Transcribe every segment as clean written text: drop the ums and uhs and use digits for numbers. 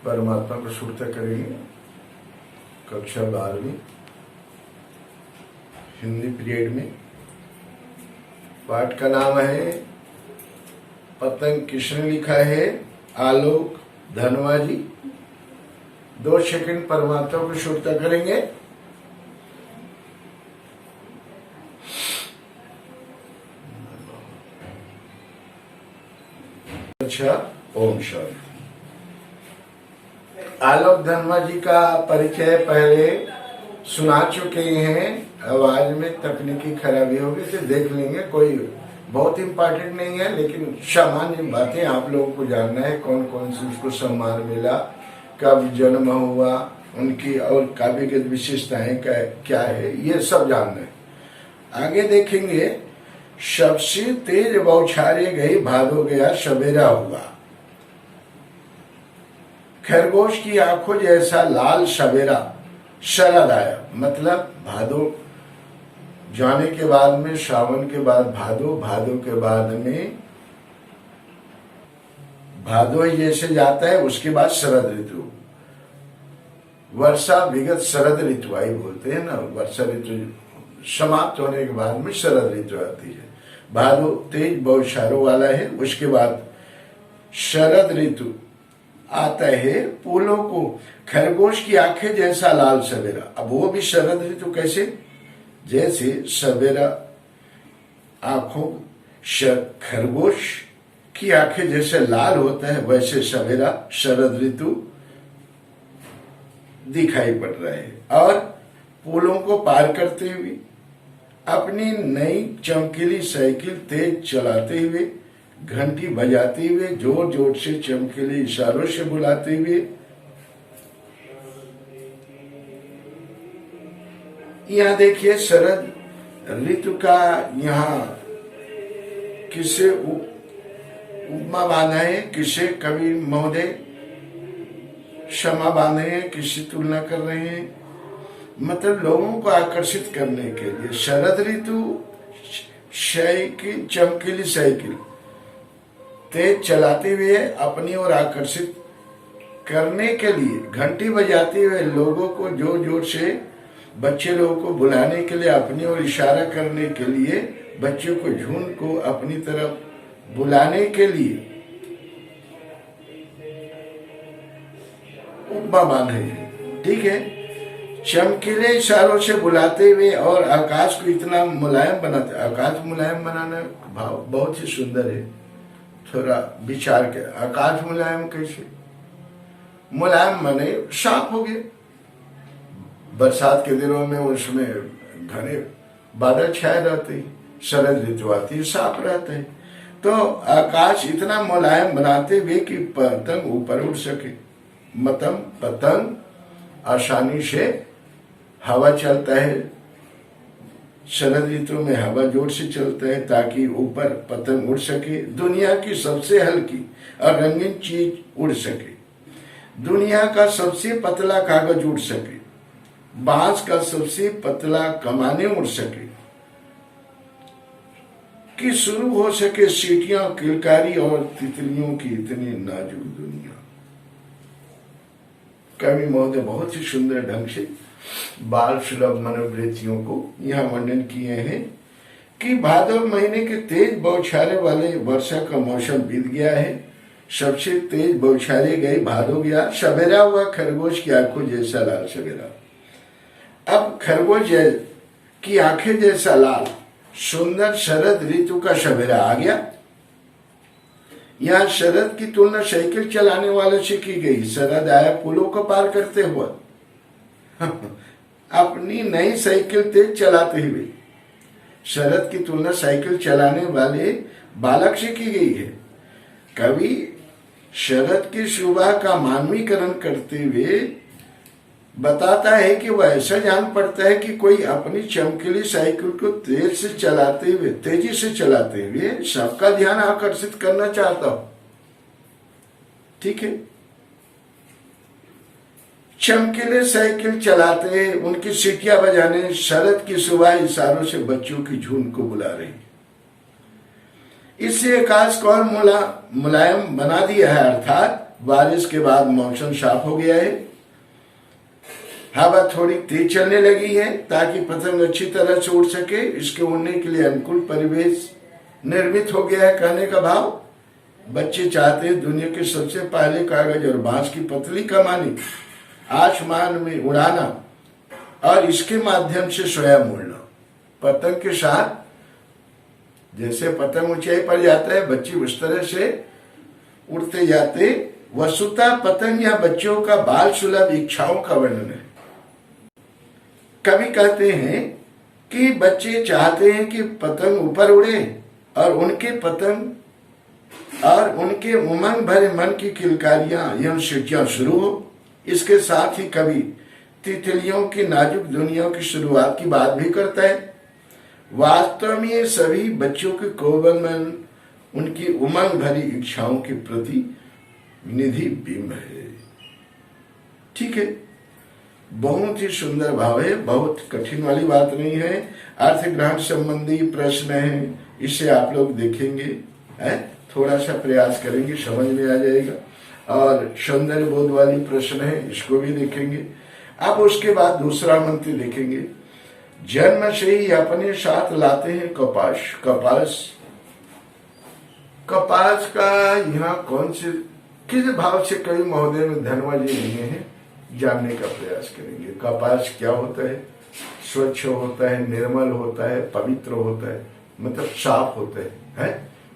परमात्मा को सुरता करेंगे। कक्षा 12वीं हिंदी पीरियड में पाठ का नाम है पतंग। किसने लिखा है? आलोक धनवा जी। 2 सेकंड परमात्मा को सुरता करेंगे। अच्छा, ओम शांति। आलोक धनवा जी का परिचय पहले सुना चुके हैं। आवाज में तकनीकी खराबी होगी तो देख लेंगे, कोई बहुत इम्पोर्टेंट नहीं है, लेकिन सामान्य बातें आप लोगों को जानना है। कौन कौन सी उसको सम्मान मिला, कब जन्म हुआ, उनकी और काव्यगत विशेषताएं क्या है, ये सब जानना है। आगे देखेंगे। सबसे तेज बौछारे गई, भादो गया सवेरा हुआ। खरगोश की आंखों जैसा लाल सवेरा शरद आया। मतलब भादो जाने के बाद में सावन के बाद भादो, भादो के बाद में भादो जैसे जाता है उसके बाद शरद ऋतु, वर्षा विगत शरद ऋतु आई बोलते हैं ना। वर्षा ऋतु समाप्त होने के बाद में शरद ऋतु आती है। भादो तेज बौछारों वाला है, उसके बाद शरद ऋतु आता है। फूलों को खरगोश की आंखें जैसा लाल सवेरा। अब वो भी शरद ऋतु कैसे? जैसे सवेरा आंखों खरगोश की आंखें जैसे लाल होता है, वैसे सवेरा शरद ऋतु दिखाई पड़ रहा है। और पुलों को पार करते हुए अपनी नई चमकीली साइकिल तेज चलाते हुए, घंटी बजाते हुए, जोर जोर से चमकीले इशारों से बुलाते हुए, यहाँ देखिए शरद ऋतु का यहाँ किसे उपमा बांधा है, किसे कवि महोदय क्षमा बांधे हैं, किसी तुलना कर रहे हैं। मतलब लोगों को आकर्षित करने के लिए शरद ऋतु साइकिल, चमकीली साइकिल तेज चलाते हुए अपनी ओर आकर्षित करने के लिए, घंटी बजाते हुए लोगों को जोर जोर से, बच्चे लोगों को बुलाने के लिए, अपनी ओर इशारा करने के लिए, बच्चों को झुंड को अपनी तरफ बुलाने के लिए उपमा बांधे हैं। ठीक है, चमकीले इशारों से बुलाते हुए और आकाश को इतना मुलायम बनाते। आकाश मुलायम बनाना भाव बहुत ही सुंदर है। थोड़ा विचार के, आकाश मुलायम कैसे? मुलायम माने साफ हो गए। बरसात के दिनों में उसमें घने बादल छाए रहते हैं, शरद ऋतु आती है, साफ रहते हैं। तो आकाश इतना मुलायम बनाते हुए कि पतंग ऊपर उड़ सके। मतलब पतंग आसानी से हवा चलता है, शरद ऋतु में हवा जोर से चलता है ताकि ऊपर पतंग उड़ सके। दुनिया की सबसे हल्की और रंगीन चीज उड़ सके, दुनिया का सबसे पतला कागज उड़ सके, बांस का सबसे पतला कमाने उड़ सके, कि शुरू हो सके सीटियां, किलकारी और तितलियों की इतनी नाजुक दुनिया। कवि महोदय बहुत ही सुंदर ढंग से बाल सुलभ मनोवृत्तियों को यहाँ वर्णन किए हैं कि भादव महीने के तेज बौछारे वाले वर्षा का मौसम बीत गया है। सबसे तेज बौछारे गए, भादो गया सवेरा हुआ, खरगोश की आंखों जैसा लाल सवेरा। अब खरगोश की आंखें जैसा लाल सुंदर शरद ऋतु का सवेरा आ गया। यहाँ शरद की तुलना साइकिल चलाने वाले से की गई। शरद आया पुलों को पार करते हुए अपनी नई साइकिल तेज चलाते हुए। शरद की तुलना साइकिल चलाने वाले बालक से की गई है। कवि शरद की सुबह का मानवीकरण करते हुए बताता है कि वह ऐसा जान पड़ता है कि कोई अपनी चमकीली साइकिल को तेजी से चलाते हुए सबका ध्यान आकर्षित करना चाहता हो। ठीक है, चमकीले साइकिल चलाते, उनकी सीटियां बजाने शरद की सुबह इशारों से बच्चों की झुंड को बुला रही। इससे आकाश को और मुलायम बना दिया है, अर्थात बारिश के बाद मौसम साफ हो गया है, हवा थोड़ी तेज चलने लगी है ताकि पतंग अच्छी तरह से उड़ सके। इसके उड़ने के लिए अनुकूल परिवेश निर्मित हो गया है। कहने का भाव, बच्चे चाहते हैं दुनिया के सबसे पहले कागज और बांस की पतली कमानी आसमान में उड़ाना और इसके माध्यम से स्वयं उड़ना। पतंग के साथ जैसे पतंग ऊंचाई पर जाता है, बच्चे उस तरह से उड़ते जाते। वसुता पतंग या बच्चों का बाल सुलभ इच्छाओं का वर्णन है। कवि कहते हैं कि बच्चे चाहते हैं कि पतंग ऊपर उड़े और उनके उमंग भरे मन की किलकारियां एवं सीटियां शुरू हो। इसके साथ ही कवि तितलियों की नाजुक दुनिया की शुरुआत की बात भी करता है। वास्तव में ये सभी बच्चों के कोमल मन, उनकी उमंग भरी इच्छाओं के प्रति निधि बिंब है। ठीक है, बहुत ही सुंदर भाव है, बहुत कठिन वाली बात नहीं है। अर्थ ग्रहण संबंधी प्रश्न है, इसे आप लोग देखेंगे, है थोड़ा सा प्रयास करेंगे, समझ में आ जाएगा। और सौंदर्य बोध वाली प्रश्न है, इसको भी देखेंगे। अब उसके बाद दूसरा मंत्र देखेंगे। जन्म से ही अपने साथ लाते हैं कपास। कपास का यहाँ कौन से किस भाव से कवि महोदय में धन्यवाद जी लिए हैं, जानने का प्रयास करेंगे। कपास क्या होता है? स्वच्छ होता है, निर्मल होता है, पवित्र होता है, मतलब साफ होता है?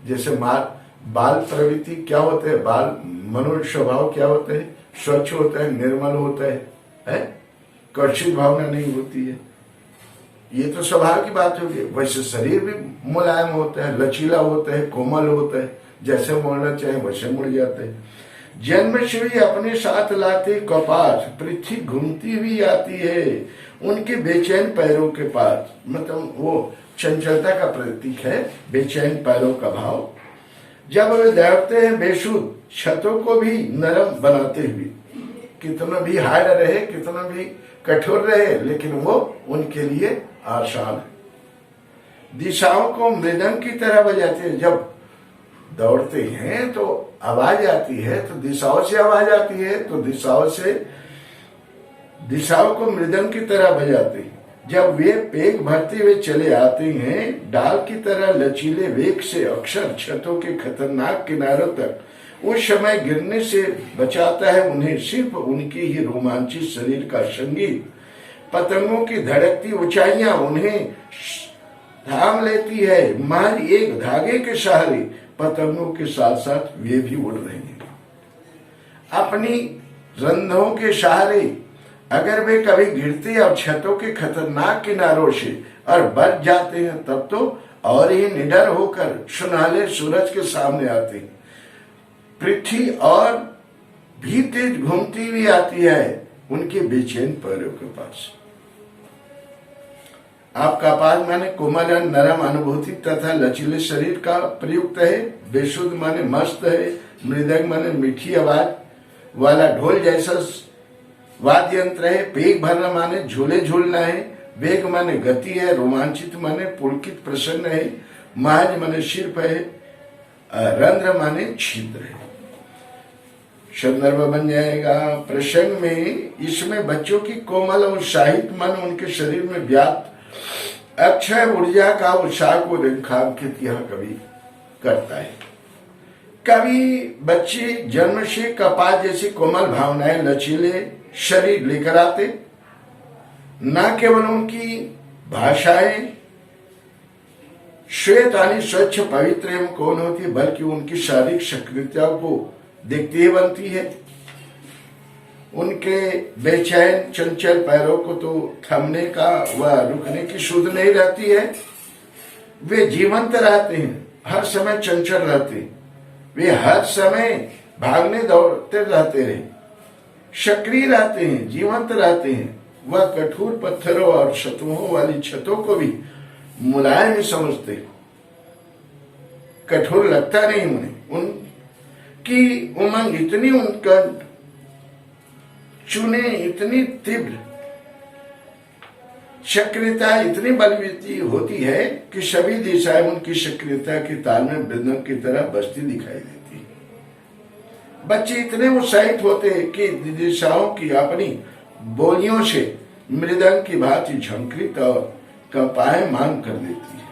जैसे बाल प्रवृत्ति क्या होता है, बाल मनुष्य स्वभाव क्या होता है? स्वच्छ होता है, निर्मल होता है? कर्षित भावना नहीं होती है। ये तो स्वभाव की बात होगी। वैसे शरीर भी मुलायम होता है, लचीला होता है, कोमल होता है, जैसे मुड़ना चाहे वैसे मुड़ जाता है। जन्म से ही अपने साथ लाते कपास, पृथ्वी घूमती हुई आती है उनके बेचैन पैरों के पास। मतलब वो चंचलता का प्रतीक है, बेचैन पैरों का भाव। जब वे दौड़ते हैं बेसुध, छतों को भी नरम बनाते हुए। कितना भी हार्ड रहे, कितना भी कठोर रहे, लेकिन वो उनके लिए आसान है। दिशाओं को मृदंग की तरह बजाते हैं। जब दौड़ते हैं तो आवाज आती है, तो दिशाओं से आवाज आती है, तो दिशाओं को मृदंग की तरह बजाते हैं। जब वे पेग भरते हुए चले आते हैं, डाल की तरह लचीले वेग से अक्षर छतों के खतरनाक किनारों तक उस समय गिरने से बचाता है उन्हें सिर्फ उनकी ही रोमांचित शरीर का संगीत। पतंगों की धड़कती ऊंचाइयां उन्हें थाम लेती है। महज एक धागे के सहारे पतंगों के साथ साथ वे भी उड़ रहे हैं। अपनी रंध्रों के सहारे अगर वे कभी गिरते और छतों के खतरनाक किनारों से और बच जाते हैं, तब तो और ही निडर होकर सुनहले सूरज के सामने आते हैं। पृथ्वी और भी तेज घूमती हुई आती है उनके बेचैन पैरों के पास। आपका पास माने कोमल नरम अनुभूति तथा लचीले शरीर का प्रयुक्त है। बेसुध माने मस्त है। मृदंग माने मीठी आवाज वाला ढोल जैसा वाद्य यंत्र है। पेग भरना माने झूले झूलना है। वेग माने गति है। रोमांचित माने पुलकित प्रसन्न है। महज माने शिल्प है। रंध्र माने छिद्र है। संदर्भ बन जाएगा प्रसंग में। इसमें बच्चों की कोमल और उत्साहित मन उनके शरीर में व्याप्त अक्षय ऊर्जा का उत्साह को रेखांकित यह कवि करता है। कवि बच्चे जन्म से कपास जैसी कोमल भावनाएं, लचीले शरीर लेकर आते। न केवल उनकी भाषाएं श्वेत यानी स्वच्छ पवित्र एवं कौन होती, बल्कि उनकी शारीरिक सक्रियता को देखते ही बनती है। उनके बेचैन चंचल पैरों को तो थमने का व रुकने की सुध नहीं रहती है। वे जीवंत रहते हैं, हर समय चंचल रहते हैं। वे हर समय भागने दौड़ते रहते हैं, सक्रिय रहते हैं, जीवंत रहते हैं। वह कठोर पत्थरों और सतहों वाली छतों को भी मुलायम ही समझते, कठोर लगता नहीं उन्हें। उनकी उमंग इतनी उत्कंठ, चुने इतनी तीव्र, सक्रियता इतनी बलवती होती है कि सभी दिशाएं उनकी सक्रियता के ताल में मृदंग की तरह बजती दिखाई देती है। बच्चे इतने उत्साहित होते हैं कि दिशाओं की अपनी बोलियों से मृदंग की भांति झंकृत और कंपायमान कर देती है।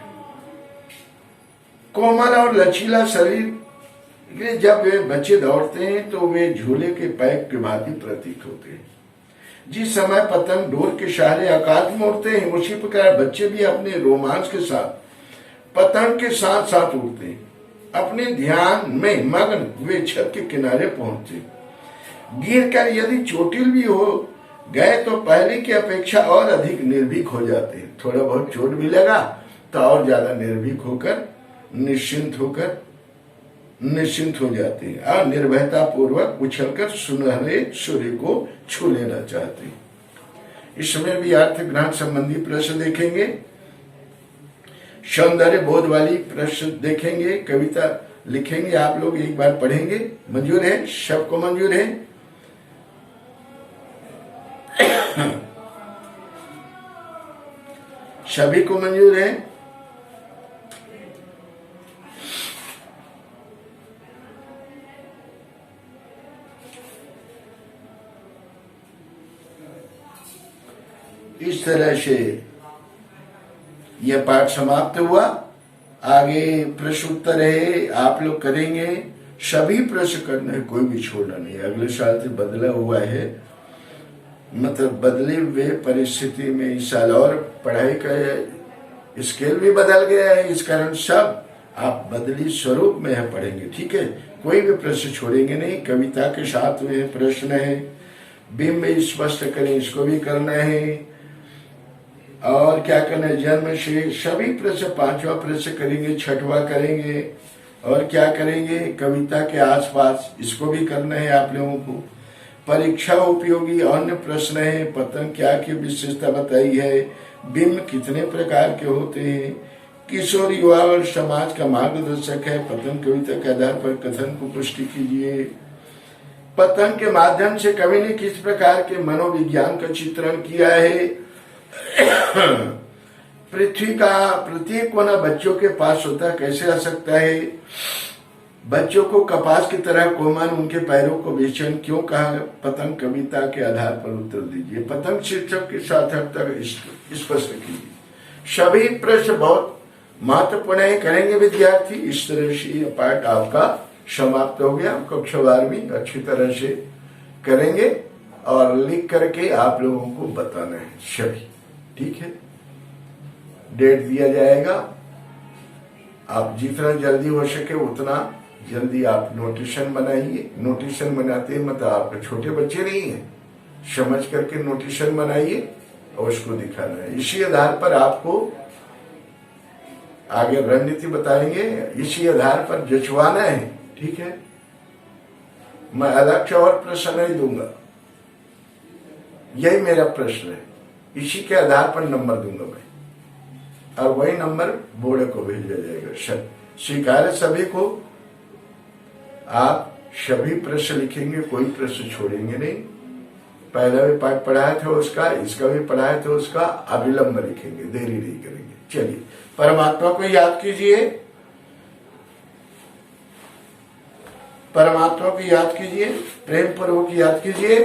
कोमल और लचीला शरीर के जब वे बच्चे दौड़ते हैं तो वे झूले के पैक के भांति प्रतीत होते हैं। जिस समय पतंग डोर के सहारे आकाश में उड़ते हैं, उसी प्रकार बच्चे भी अपने रोमांच के साथ पतंग के साथ साथ उड़ते हैं। अपने ध्यान में मग्न वे छत के किनारे पहुंचते, गिर कर यदि चोटिल भी हो गए तो पहले की अपेक्षा और अधिक निर्भीक हो जाते हैं। थोड़ा बहुत चोट भी लगा तो और ज्यादा निर्भीक होकर निश्चिंत हो जाते हैं और निर्भयता पूर्वक उछलकर सुनहरे सूर्य को छू लेना चाहते हैं। इसमें भी अर्थ ग्रहण संबंधी प्रश्न देखेंगे, सौंदर्य बोध वाली प्रश्न देखेंगे, कविता लिखेंगे। आप लोग एक बार पढ़ेंगे, मंजूर है? सबको मंजूर है? सभी को मंजूर है? इस तरह से यह पाठ समाप्त हुआ। आगे प्रश्न उत्तर है, आप लोग करेंगे। सभी प्रश्न करने, कोई भी छोड़ना नहीं। अगले साल से बदला हुआ है, मतलब बदले हुए परिस्थिति में इस साल और पढ़ाई का स्केल भी बदल गया है। इस कारण सब आप बदली स्वरूप में है पढ़ेंगे, ठीक है? कोई भी प्रश्न छोड़ेंगे नहीं। कविता के साथ में प्रश्न है, बिंब स्पष्ट करें, इसको भी करना है। और क्या करना है, जन्म से सभी प्रश्न, पांचवा प्रश्न करेंगे, छठवा करेंगे। और क्या करेंगे, कविता के आसपास, इसको भी करना है आप लोगों को। परीक्षा उपयोगी अन्य प्रश्न है, पतंग क्या की विशेषता बताई है, बिंब कितने प्रकार के होते हैं, किशोर युवा और समाज का मार्गदर्शक है, पतंग कविता के आधार पर कथन को पुष्टि कीजिए। पतंग के माध्यम से कवि ने किस प्रकार के मनोविज्ञान का चित्रण किया है। पृथ्वी का प्रत्येक कोना बच्चों के पास होता, कैसे आ सकता है। बच्चों को कपास की तरह कोमल, उनके पैरों को बेचैन क्यों कहा। पतंग कविता के आधार पर उत्तर दीजिए। पतंग शीर्षक की सार्थकता स्पष्ट कीजिए। सभी प्रश्न बहुत महत्वपूर्ण है, करेंगे विद्यार्थी। इस तरह से यह पाठ आपका समाप्त हो गया। कक्षा 12वीं अच्छी तरह से करेंगे और लिख करके आप लोगों को बताना है सभी, ठीक है? डेट दिया जाएगा। आप जितना जल्दी हो सके उतना जल्दी आप नोटिशन बनाइए। नोटिशन बनाते मतलब आप छोटे बच्चे नहीं हैं, समझ करके नोटिशन बनाइए और उसको दिखाना है। इसी आधार पर आपको आगे रणनीति बताएंगे, इसी आधार पर जचवाना है, ठीक है? मैं अलग से और प्रश्न नहीं दूंगा, यही मेरा प्रश्न है। इसी के आधार पर नंबर दूंगा मैं, और वही नंबर बोर्ड को भेजा जाएगा। स्वीकार है सभी को। आप सभी प्रश्न लिखेंगे, कोई प्रश्न छोड़ेंगे नहीं। पहला भी पाठ पढ़ाया था उसका, इसका भी पढ़ाया था उसका, अविलंब लिखेंगे, देरी नहीं करेंगे। चलिए, परमात्मा को याद कीजिए, परमात्मा को याद कीजिए, प्रेम पूर्वक याद कीजिए।